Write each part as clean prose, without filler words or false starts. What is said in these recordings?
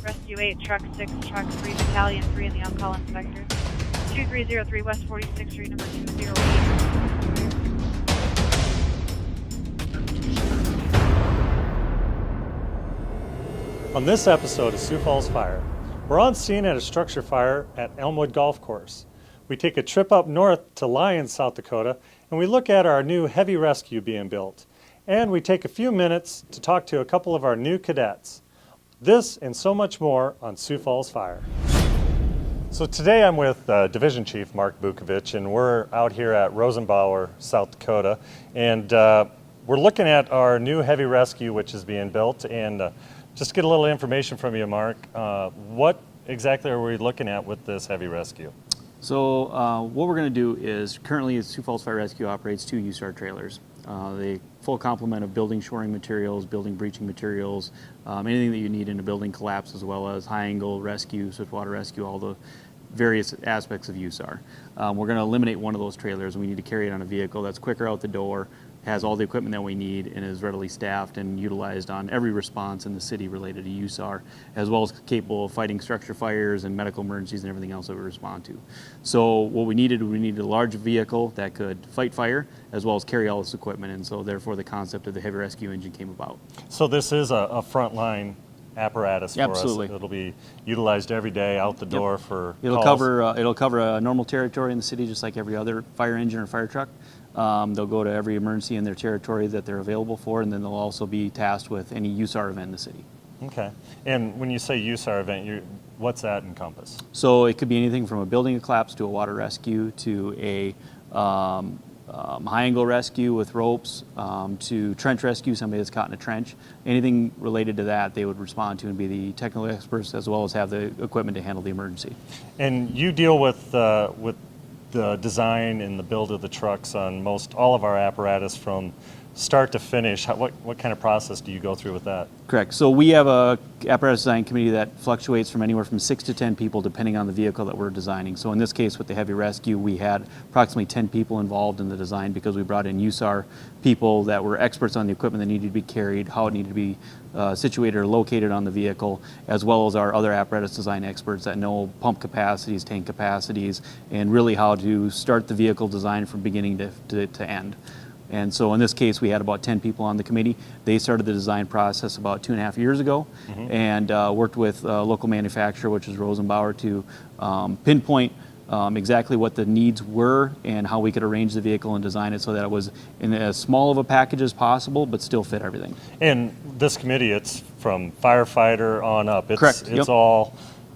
Rescue 8, Truck 6, Truck 3, Battalion 3, and the on-call inspector. 2303 West 46th Street, number 208. On this episode of Sioux Falls Fire, we're on scene at a structure fire at Elmwood Golf Course. We take a trip up north to Lyons, South Dakota, and we look at our new heavy rescue being built. And we take a few minutes to talk to a couple of our new cadets. This and so much more on Sioux Falls Fire. So today I'm with Division Chief Mark Bukovich, and we're out here at Rosenbauer, South Dakota, and we're looking at our new heavy rescue which is being built. And just to get a little information from you, Mark, what exactly are we looking at with this heavy rescue? So what we're going to do is currently Sioux Falls Fire Rescue operates 2 USAR trailers. The full complement of building shoring materials, building breaching materials, anything that you need in a building collapse, as well as high angle rescue, swiftwater rescue, all the various aspects of USAR. We're going to eliminate one of those trailers. We need to carry it on a vehicle that's quicker out the door, has all the equipment that we need, and is readily staffed and utilized on every response in the city related to USAR, as well as capable of fighting structure fires and medical emergencies and everything else that we respond to. So what we needed a large vehicle that could fight fire as well as carry all this equipment, and so therefore the concept of the heavy rescue engine came about. So this is a frontline apparatus for Absolutely. us. It'll be utilized every day out the door for It'll calls. it'll cover a normal territory in the city just like every other fire engine or fire truck. They'll go to every emergency in their territory that they're available for, and then they'll also be tasked with any USAR event in the city. Okay. And when you say USAR event, what's that encompass? So it could be anything from a building collapse to a water rescue to a high angle rescue with ropes to trench rescue, somebody that's caught in a trench. Anything related to that they would respond to and be the technical experts as well as have the equipment to handle the emergency. And you deal with the design and the build of the trucks on most all of our apparatus from start to finish. What kind of process do you go through with that? Correct. So we have a apparatus design committee that fluctuates from anywhere from 6 to 10 people depending on the vehicle that we're designing. So in this case with the heavy rescue, we had approximately 10 people involved in the design because we brought in USAR people that were experts on the equipment that needed to be carried, how it needed to be situated or located on the vehicle, as well as our other apparatus design experts that know pump capacities, tank capacities, and really how to start the vehicle design from beginning to end. And so in this case, we had about 10 people on the committee. They started the design process about 2.5 years ago, and worked with a local manufacturer, which is Rosenbauer, to pinpoint exactly what the needs were and how we could arrange the vehicle and design it so that it was in as small of a package as possible, but still fit everything. And this committee, it's from firefighter on up. Correct. It's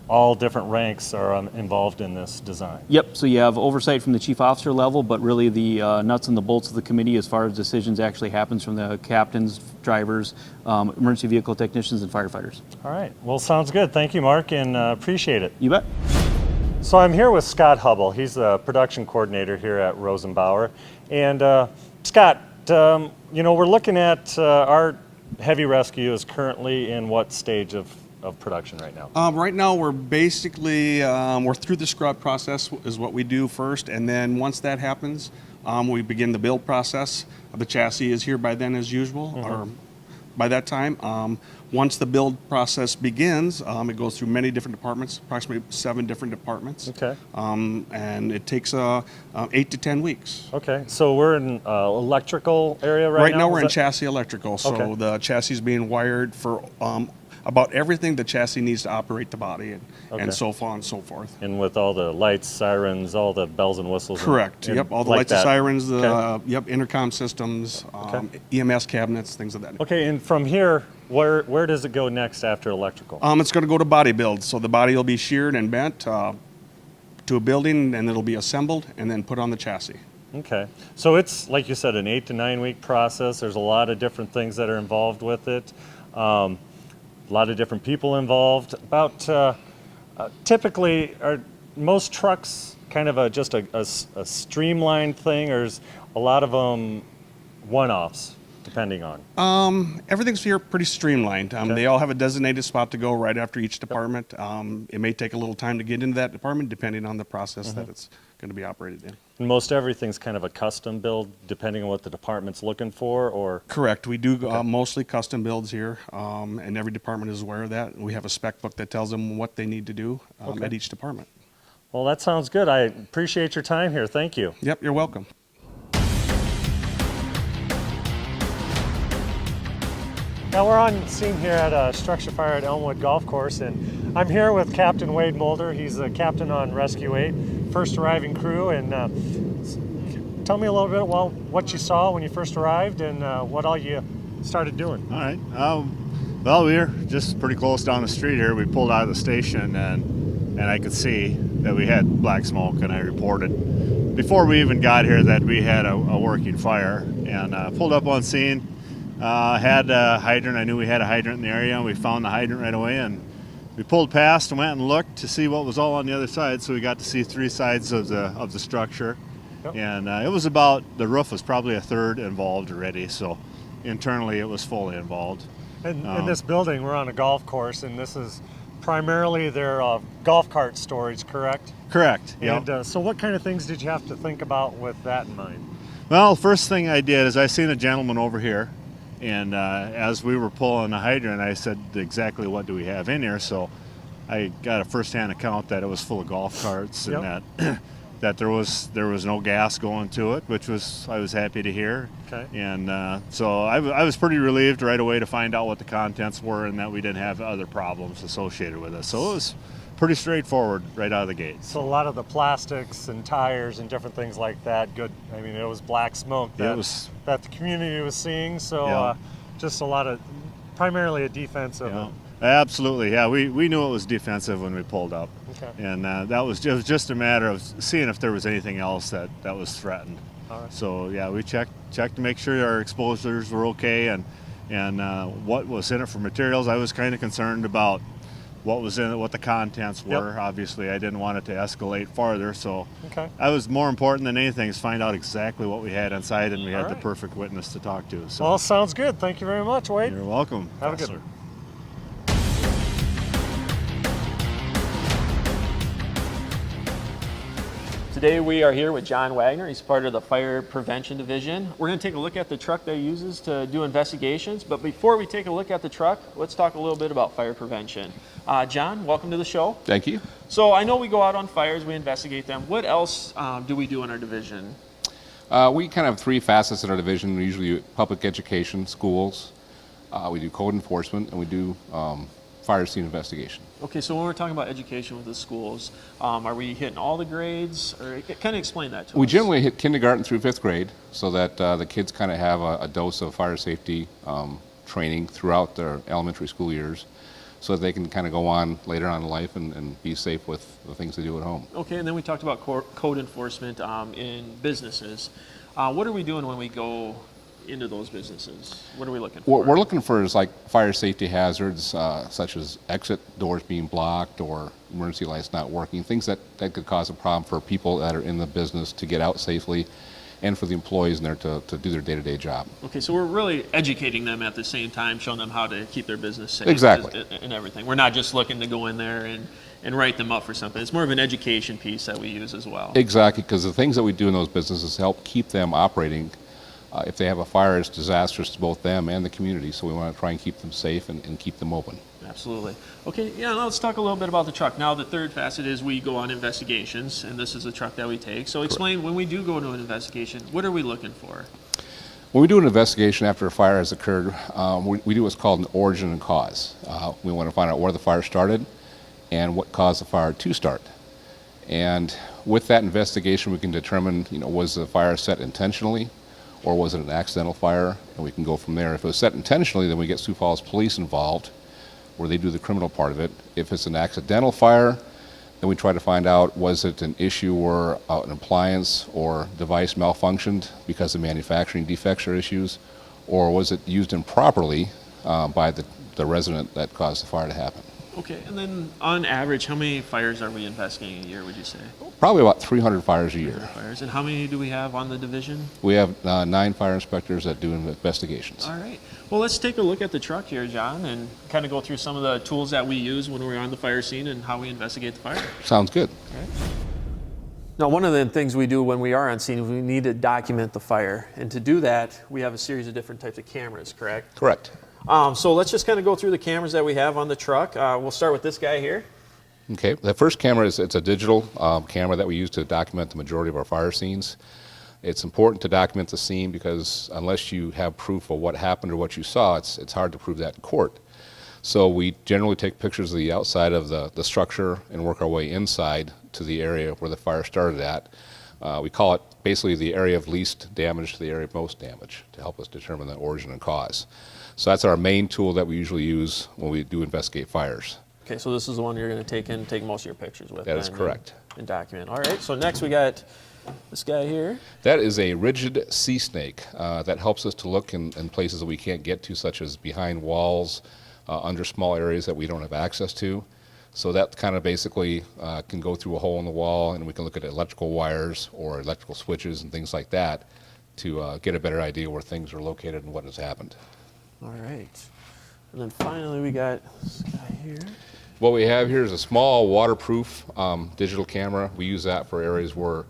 all different ranks are involved in this design. Yep, so you have oversight from the chief officer level, but really the nuts and the bolts of the committee as far as decisions actually happens from the captains, drivers, emergency vehicle technicians, and firefighters. All right. Well, sounds good. Thank you, Mark, and appreciate it. You bet. So I'm here with Scott Hubble. He's the production coordinator here at Rosenbauer. And Scott, we're looking at our heavy rescue is currently in what stage of production right now? Right now we're basically, we're through the scrub process is what we do first, and then once that happens, we begin the build process. The chassis is here by then as usual, or by that time. Once the build process begins, it goes through many different departments, approximately 7 different departments. Okay. And it takes 8 to 10 weeks. Okay, so we're in electrical area right now? Right now we're in chassis electrical, so Okay. the chassis is being wired for about everything the chassis needs to operate the body and so on and so forth. And with all the lights, sirens, all the bells and whistles? Correct. and All the like lights and that. sirens, Okay. intercom systems, EMS cabinets, things of that. Okay, and from here, where does it go next after electrical? It's going to go to body build. So the body will be sheared and bent to a building, and it'll be assembled and then put on the chassis. Okay, so it's, like you said, an 8 to 9 week process. There's a lot of different things that are involved with it. A lot of different people involved. About typically, are most trucks kind of just a streamlined thing, or is a lot of them one-offs? depending on? Everything's here pretty streamlined. Okay. They all have a designated spot to go right after each department. It may take a little time to get into that department depending on the process that it's going to be operated in. And most everything's kind of a custom build depending on what the department's looking for, or? Correct. We do mostly custom builds here, and every department is aware of that. We have a spec book that tells them what they need to do at each department. Well, that sounds good. I appreciate your time here. Thank you. Yep, you're welcome. Now we're on scene here at a structure fire at Elmwood Golf Course, and I'm here with Captain Wade Mulder. He's the captain on Rescue 8, first arriving crew. And tell me a little bit about what you saw when you first arrived and what all you started doing. All right. Well, we were just pretty close down the street here. We pulled out of the station, and I could see that we had black smoke, and I reported before we even got here that we had a working fire, and pulled up on scene. Had a hydrant. I knew we had a hydrant in the area, and we found the hydrant right away, and we pulled past and went and looked to see what was all on the other side. So we got to see three sides of the structure. Yep. And it was about, the roof was probably a third involved already, so internally it was fully involved. And in this building, we're on a golf course, and this is primarily their golf cart storage, correct? Correct. Yep. And so what kind of things did you have to think about with that in mind? Well, first thing I did is I seen a gentleman over here, and as we were pulling the hydrant, I said exactly what do we have in here. So I got a first-hand account that it was full of golf carts, and that that there was no gas going to it, which I was happy to hear. Okay. And so I was pretty relieved right away to find out what the contents were and that we didn't have other problems associated with it. So it was pretty straightforward right out of the gate. So a lot of the plastics and tires and different things like that, good. I mean, it was black smoke that, that the community was seeing. So just a lot of, primarily a defensive. Absolutely, yeah. We knew it was defensive when we pulled up. Okay. And it was just a matter of seeing if there was anything else that was threatened. All right. So yeah, we checked to make sure our exposures were okay, and what was in it for materials. I was kind of concerned about what was in it, what the contents were. Obviously, I didn't want it to escalate farther, so that was more important than anything, is find out exactly what we had inside, and we had the perfect witness to talk to. So. Well, sounds good. Thank you very much, Wade. You're welcome. Have a good one. Today we are here with John Wagner. He's part of the Fire Prevention Division. We're going to take a look at the truck that he uses to do investigations, but before we take a look at the truck, let's talk a little bit about fire prevention. John, welcome to the show. Thank you. So I know we go out on fires, we investigate them. What else do we do in our division? We kind of have three facets in our division. We usually do public education, schools, we do code enforcement, and we do fire scene investigation. Okay, so when we're talking about education with the schools, are we hitting all the grades? Or kind of explain that to us. We generally hit kindergarten through 5th grade so that the kids kind of have a dose of fire safety training throughout their elementary school years so that they can kind of go on later on in life and be safe with the things they do at home. Okay, and then we talked about code enforcement in businesses. What are we doing when we go into those businesses? What are we looking for? What we're looking for is like fire safety hazards, such as exit doors being blocked or emergency lights not working, things that could cause a problem for people that are in the business to get out safely, and for the employees in there to do their day-to-day job. Okay, so we're really educating them at the same time, showing them how to keep their business safe. Exactly. And everything. We're not just looking to go in there and write them up for something. It's more of an education piece that we use as well. Exactly, because the things that we do in those businesses help keep them operating. If they have a fire, it's disastrous to both them and the community, so we want to try and keep them safe and keep them open. Absolutely. Okay, now let's talk a little bit about the truck. Now the third facet is we go on investigations, and this is the truck that we take. So explain, when we do go to an investigation, what are we looking for? When we do an investigation after a fire has occurred, we do what's called an origin and cause. We want to find out where the fire started and what caused the fire to start. And with that investigation, we can determine, was the fire set intentionally, or was it an accidental fire? And we can go from there. If it was set intentionally, then we get Sioux Falls Police involved, where they do the criminal part of it. If it's an accidental fire, then we try to find out, was it an issue where an appliance or device malfunctioned because of manufacturing defects or issues, or was it used improperly by the resident that caused the fire to happen? Okay, and then on average, how many fires are we investigating a year, would you say? Probably about 300 fires a year. Fires, and how many do we have on the division? We have 9 fire inspectors that do investigations. All right. Well, let's take a look at the truck here, John, and kind of go through some of the tools that we use when we're on the fire scene and how we investigate the fire. Sounds good. Now, one of the things we do when we are on scene is we need to document the fire. And to do that, we have a series of different types of cameras, correct? Correct. So let's just kind of go through the cameras that we have on the truck. We'll start with this guy here. Okay, the first camera it's a digital camera that we use to document the majority of our fire scenes. It's important to document the scene because unless you have proof of what happened or what you saw, it's hard to prove that in court. So we generally take pictures of the outside of the structure and work our way inside to the area where the fire started at. We call it basically the area of least damage to the area of most damage to help us determine the origin and cause. So that's our main tool that we usually use when we do investigate fires. Okay, so this is the one you're going to take most of your pictures with. That is correct. And document. All right, so next we got this guy here. That is a rigid sea snake that helps us to look in places that we can't get to, such as behind walls, under small areas that we don't have access to. So that kind of basically can go through a hole in the wall, and we can look at electrical wires or electrical switches and things like that to get a better idea where things are located and what has happened. All right. And then finally we got this guy here. What we have here is a small waterproof digital camera. We use that for areas where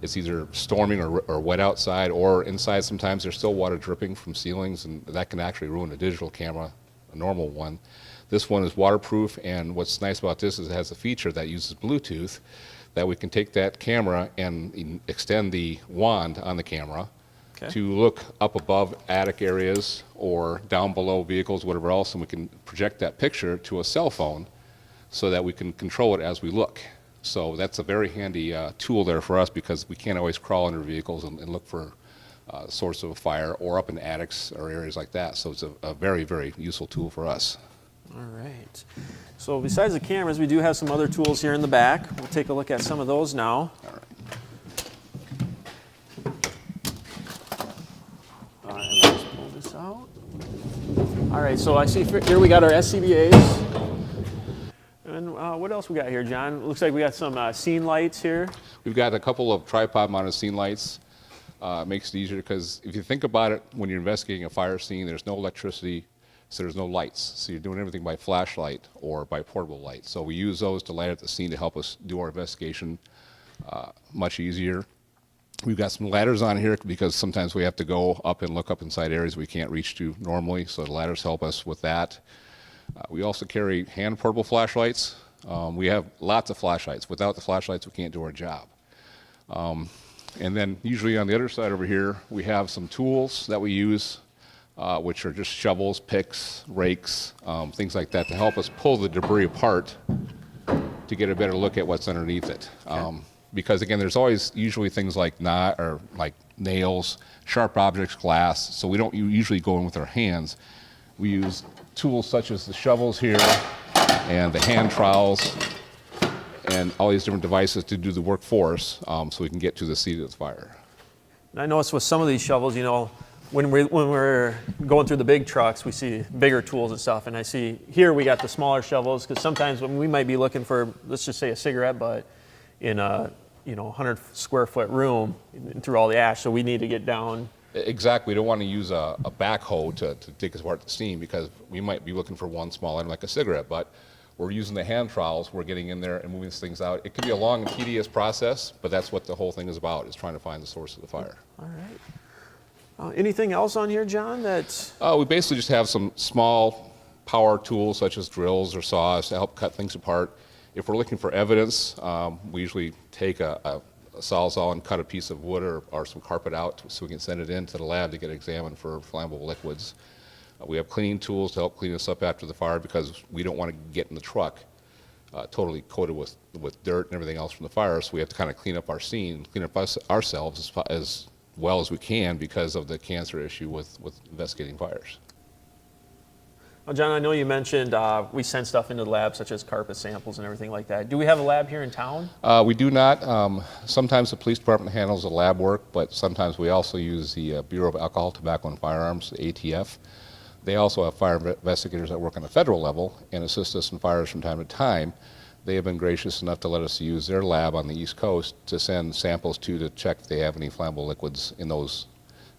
it's either storming or wet outside, or inside sometimes there's still water dripping from ceilings, and that can actually ruin a digital camera, a normal one. This one is waterproof, and what's nice about this is it has a feature that uses Bluetooth that we can take that camera and extend the wand on the camera to look up above attic areas or down below vehicles, whatever else, and we can project that picture to a cell phone so that we can control it as we look. So that's a very handy tool there for us because we can't always crawl under vehicles and look for the source of a fire or up in attics or areas like that. So it's a very, very useful tool for us. All right. So besides the cameras, we do have some other tools here in the back. We'll take a look at some of those now. All right. All right, let's pull this out. All right, so I see here we got our SCBAs. And what else we got here, John? Looks like we got some scene lights here. We've got a couple of tripod-mounted scene lights. Makes it easier because if you think about it, when you're investigating a fire scene, there's no electricity, so there's no lights. So you're doing everything by flashlight or by portable light. So we use those to light up the scene to help us do our investigation much easier. We've got some ladders on here because sometimes we have to go up and look up inside areas we can't reach to normally, so the ladders help us with that. We also carry hand portable flashlights. We have lots of flashlights. Without the flashlights, we can't do our job. And then usually on the other side over here, we have some tools that we use, which are just shovels, picks, rakes, things like that to help us pull the debris apart to get a better look at what's underneath it. Because again, there's always usually things like nails, sharp objects, glass, so we don't usually go in with our hands. We use tools such as the shovels here and the hand trowels and all these different devices to do the work for us so we can get to the seat of the fire. And I noticed with some of these shovels, you know, when we're going through the big trucks, we see bigger tools and stuff. And I see here we got the smaller shovels because sometimes when we might be looking for, let's just say, a cigarette butt in a 100 square foot room through all the ash, so we need to get down. Exactly. We don't want to use a backhoe to dig apart the scene because we might be looking for one small item like a cigarette butt. We're using the hand trowels, we're getting in there and moving these things out. It can be a long and tedious process, but that's what the whole thing is about, is trying to find the source of the fire. All right. Anything else on here, John, that's... We basically just have some small power tools such as drills or saws to help cut things apart. If we're looking for evidence, we usually take a sawzall and cut a piece of wood or some carpet out so we can send it into the lab to get examined for flammable liquids. We have cleaning tools to help clean us up after the fire because we don't want to get in the truck totally coated with dirt and everything else from the fire, so we have to kind of clean up our scene, clean up ourselves as well as we can because of the cancer issue with investigating fires. Well, John, I know you mentioned we send stuff into the lab, such as carpet samples and everything like that. Do we have a lab here in town? We do not. Sometimes the police department handles the lab work, but sometimes we also use the Bureau of Alcohol, Tobacco, and Firearms, the ATF. They also have fire investigators that work on the federal level and assist us in fires from time to time. They have been gracious enough to let us use their lab on the East Coast to send samples to check if they have any flammable liquids in those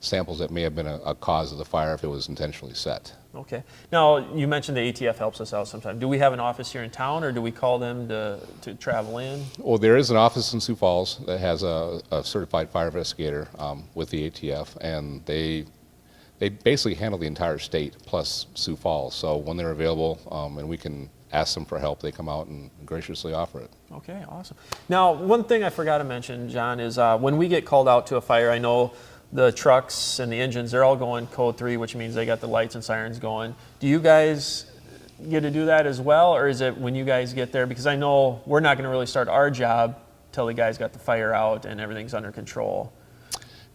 samples that may have been a cause of the fire if it was intentionally set. Okay. Now, you mentioned the ATF helps us out sometimes. Do we have an office here in town, or do we call them to travel in? Well, there is an office in Sioux Falls that has a certified fire investigator with the ATF, and they basically handle the entire state plus Sioux Falls. So when they're available and we can ask them for help, they come out and graciously offer it. Okay, awesome. Now, one thing I forgot to mention, John, is when we get called out to a fire, I know the trucks and the engines, they're all going code 3, which means they got the lights and sirens going. Do you guys get to do that as well, or is it when you guys get there? Because I know we're not going to really start our job till the guys got the fire out and everything's under control.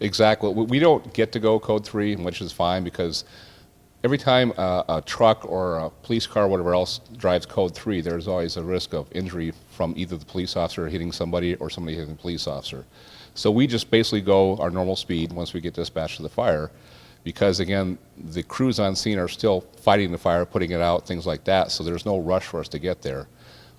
Exactly. We don't get to go code 3, which is fine, because every time a truck or a police car or whatever else drives code 3, there's always a risk of injury from either the police officer hitting somebody or somebody hitting the police officer. So we just basically go our normal speed once we get dispatched to the fire, because again, the crews on scene are still fighting the fire, putting it out, things like that, so there's no rush for us to get there.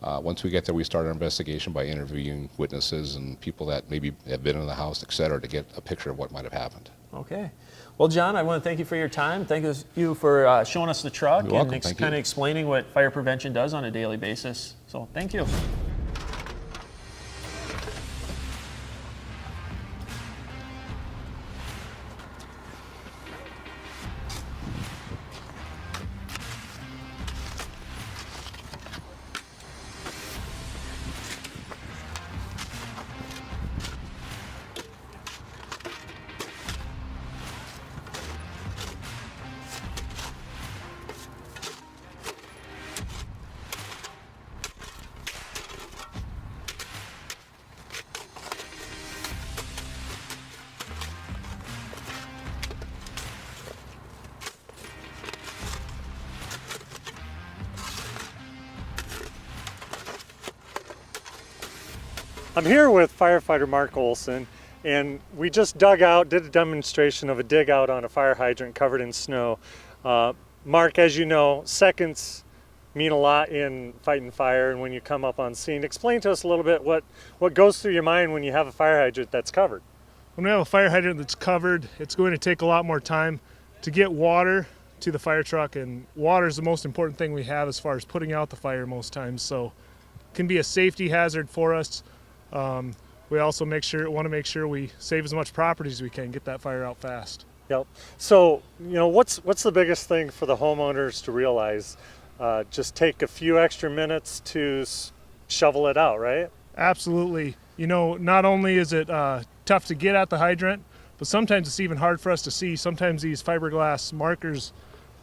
Once we get there, we start our investigation by interviewing witnesses and people that maybe have been in the house, et cetera, to get a picture of what might have happened. Okay. Well, John, I want to thank you for your time. Thank you for showing us the truck You're welcome. and Thank kind you. of explaining what fire prevention does on a daily basis. So thank you. I'm here with firefighter Mark Olson, and we just did a demonstration of a dig out on a fire hydrant covered in snow. Mark, as you know, seconds mean a lot in fighting fire and when you come up on scene. Explain to us a little bit what goes through your mind when you have a fire hydrant that's covered. When we have a fire hydrant that's covered, it's going to take a lot more time to get water to the fire truck, and water is the most important thing we have as far as putting out the fire most times, so it can be a safety hazard for us. We also want to make sure we save as much property as we can, get that fire out fast. Yep. So, what's the biggest thing for the homeowners to realize? Just take a few extra minutes to shovel it out, right? Absolutely. Not only is it tough to get at the hydrant, but sometimes it's even hard for us to see. Sometimes these fiberglass markers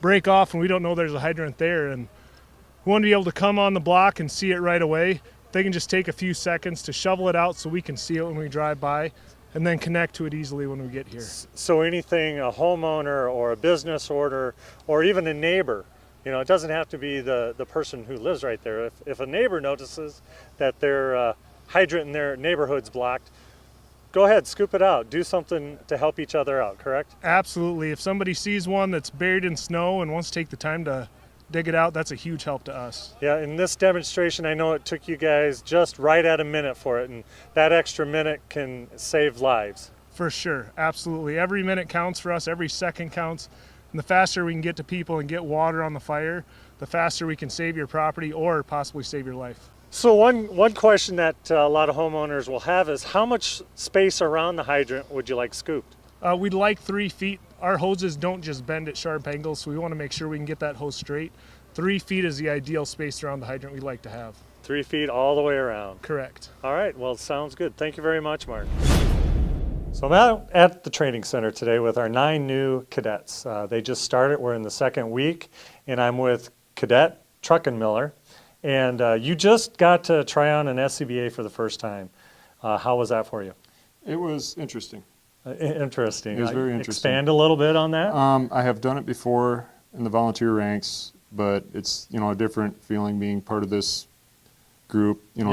break off and we don't know there's a hydrant there, and we want to be able to come on the block and see it right away. They can just take a few seconds to shovel it out so we can see it when we drive by, and then connect to it easily when we get here. So anything a homeowner or a business owner or even a neighbor, it doesn't have to be the person who lives right there. If a neighbor notices that their hydrant in their neighborhood's blocked, go ahead, scoop it out. Do something to help each other out, correct? Absolutely. If somebody sees one that's buried in snow and wants to take the time to dig it out, that's a huge help to us. Yeah, in this demonstration, I know it took you guys just right at a minute for it, and that extra minute can save lives. For sure, absolutely. Every minute counts for us, every second counts, and the faster we can get to people and get water on the fire, the faster we can save your property or possibly save your life. So one question that a lot of homeowners will have is, how much space around the hydrant would you like scooped? We'd like 3 feet. Our hoses don't just bend at sharp angles, so we want to make sure we can get that hose straight. 3 feet is the ideal space around the hydrant we'd like to have. 3 feet all the way around. Correct. All right, well, sounds good. Thank you very much, Mark. So I'm out at the training center today with our 9 new cadets. They just started. We're in the second week, and I'm with Cadet Truckenmiller. And you just got to try on an SCBA for the first time. How was that for you? It was interesting. Interesting. It was very interesting. Expand a little bit on that? I have done it before in the volunteer ranks, but it's a different feeling being part of this group. Yep. I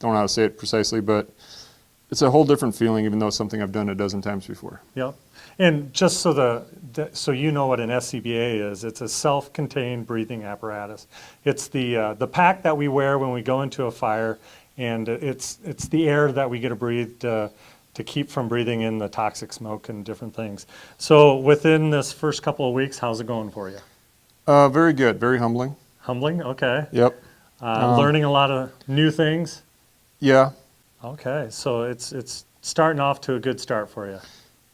don't know how to say it precisely, but it's a whole different feeling, even though it's something I've done a dozen times before. Yep. And just so so you know what an SCBA is, it's a self-contained breathing apparatus. It's the pack that we wear when we go into a fire, and it's the air that we get to breathe to keep from breathing in the toxic smoke and different things. So within this first couple of weeks, how's it going for you? Very good, very humbling. Humbling? Okay. Yep. Learning a lot of new things? Yeah. Okay, so it's starting off to a good start for you.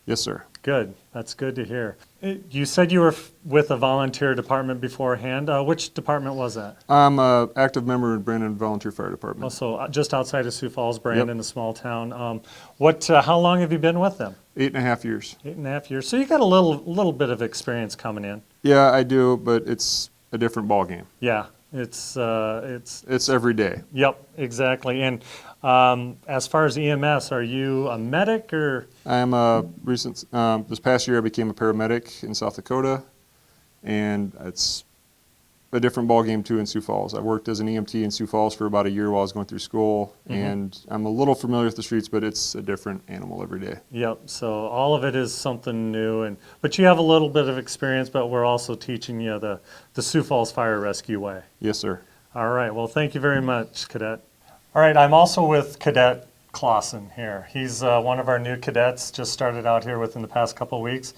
Yes, sir. Good. That's good to hear. You said you were with a volunteer department beforehand. Which department was that? I'm an active member of Brandon Volunteer Fire Department. Also, just outside of Sioux Falls, Brandon, a small town. How long have you been with them? 8.5 years. 8.5 years. So you got a little bit of experience coming in. Yeah, I do, but it's a different ball game. Yeah, it's every day. Yep, exactly. And as far as EMS, are you a medic or? I'm a recent. This past year, I became a paramedic in South Dakota, and it's a different ball game too in Sioux Falls. I worked as an EMT in Sioux Falls for about a year while I was going through school, and I'm a little familiar with the streets, but it's a different animal every day. Yep. So all of it is something new, but you have a little bit of experience. But we're also teaching you the Sioux Falls Fire Rescue way. Yes, sir. All right. Well, thank you very much, Cadet. All right. I'm also with Cadet Clausen here. He's one of our new cadets, just started out here within the past couple of weeks.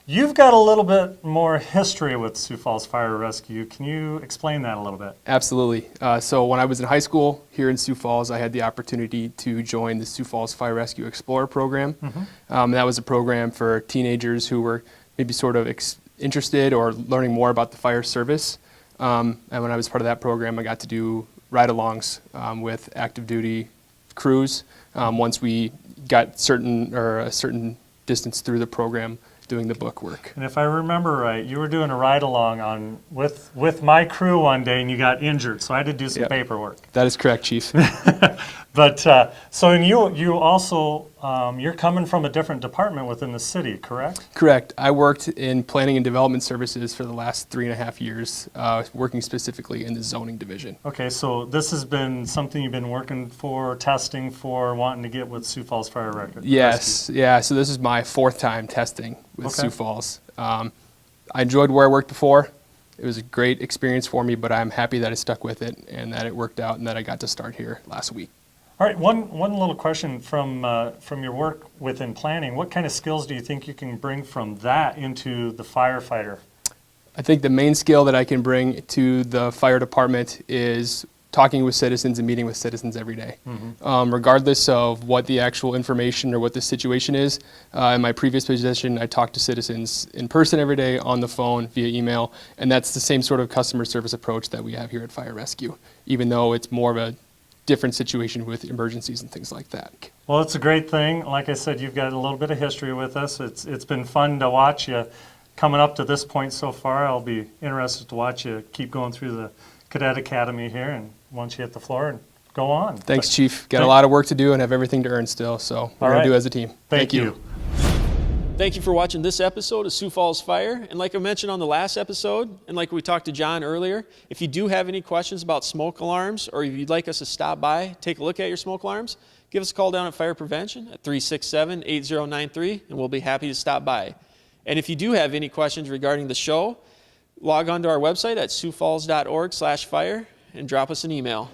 You've got a little bit more history with Sioux Falls Fire Rescue. Can you explain that a little bit? Absolutely. So when I was in high school here in Sioux Falls, I had the opportunity to join the Sioux Falls Fire Rescue Explorer program. That was a program for teenagers who were maybe sort of interested or learning more about the fire service. And when I was part of that program, I got to do ride-alongs with active duty crews once we got a certain distance through the program doing the book work. And if I remember right, you were doing a ride-along with my crew one day, and you got injured, so I had to do some paperwork. That is correct, Chief. But so and you also you're coming from a different department within the city, correct? Correct. I worked in planning and development services for the last 3.5 years, working specifically in the zoning division. Okay, so this has been something you've been working for, testing for, wanting to get with Sioux Falls Fire Rescue. Yes, yeah. So this is my 4th time testing with Sioux Falls. I enjoyed where I worked before. It was a great experience for me, but I'm happy that I stuck with it and that it worked out and that I got to start here last week. All right, one little question from your work within planning. What kind of skills do you think you can bring from that into the firefighter? I think the main skill that I can bring to the fire department is talking with citizens and meeting with citizens every day. Regardless of what the actual information or what the situation is. In my previous position, I talked to citizens in person every day, on the phone, via email, and that's the same sort of customer service approach that we have here at Fire Rescue, even though it's more of a different situation with emergencies and things like that. Well, it's a great thing. Like I said, you've got a little bit of history with us. It's been fun to watch you coming up to this point so far. I'll be interested to watch you keep going through the Cadet Academy here, and once you hit the floor, and go on. Thanks, Chief. Got a lot of work to do and have everything to earn still, so we're going to do as a team. Thank you. Thank you for watching this episode of Sioux Falls Fire. And like I mentioned on the last episode, and like we talked to John earlier, if you do have any questions about smoke alarms, or if you'd like us to stop by, take a look at your smoke alarms, give us a call down at Fire Prevention at 367-8093, and we'll be happy to stop by. And if you do have any questions regarding the show, log on to our website at siouxfalls.org/fire and drop us an email.